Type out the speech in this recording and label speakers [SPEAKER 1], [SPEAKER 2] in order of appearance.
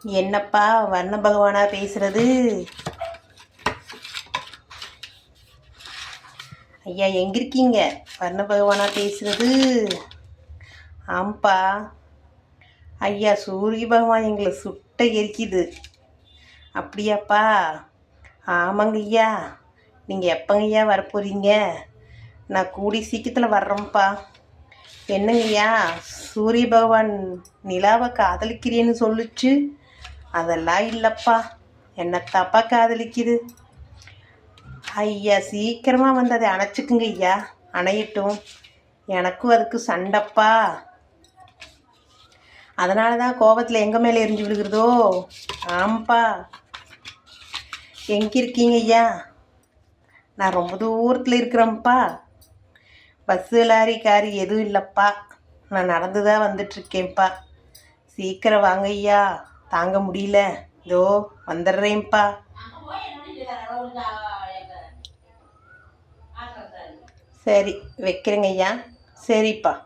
[SPEAKER 1] என்னப்பா வர்ண பகவானா பேசுறது? ஐயா எங்க இருக்கீங்க? வர்ண பகவானா பேசுறது? ஆம்பா ஐயா, சூரிய பகவான் எங்களை சுட்ட எரிக்குது. அப்படியாப்பா? ஆமாங்க ஐயா. நீங்கள் எப்போங்க ஐயா வரப்போறீங்க? நான் கூடி சீக்கிரத்தில் வர்றேன்ப்பா. என்னங்கய்யா, சூரிய பகவான் நிலாவை காதலிக்கிறேன்னு சொல்லுச்சு. அதெல்லாம் இல்லைப்பா, என்னத்தாப்பா காதலிக்குது. ஐயா சீக்கிரமாக வந்து அதை அணைச்சிக்குங்க ஐயா. அணையட்டும். எனக்கும் அதுக்கு சண்டைப்பா. அதனால தான் கோபத்தில் எங்கள் மேலே எரிஞ்சு விழுகிறதோ? ஆம்பா. எங்கே இருக்கீங்க ஐயா? நான் ரொம்ப தூரத்தில் இருக்கிறேன்ப்பா. பஸ்ஸு லாரி காரி எதுவும் இல்லைப்பா. நான் நடந்து தான் வந்துட்டுருக்கேன்ப்பா. சீக்கிரம் வாங்க ஐயா, தாங்க முடியல. இதோ வந்துடுறேன்ப்பா. சரி, வைக்கிறேங்க ஐயா. சரிப்பா.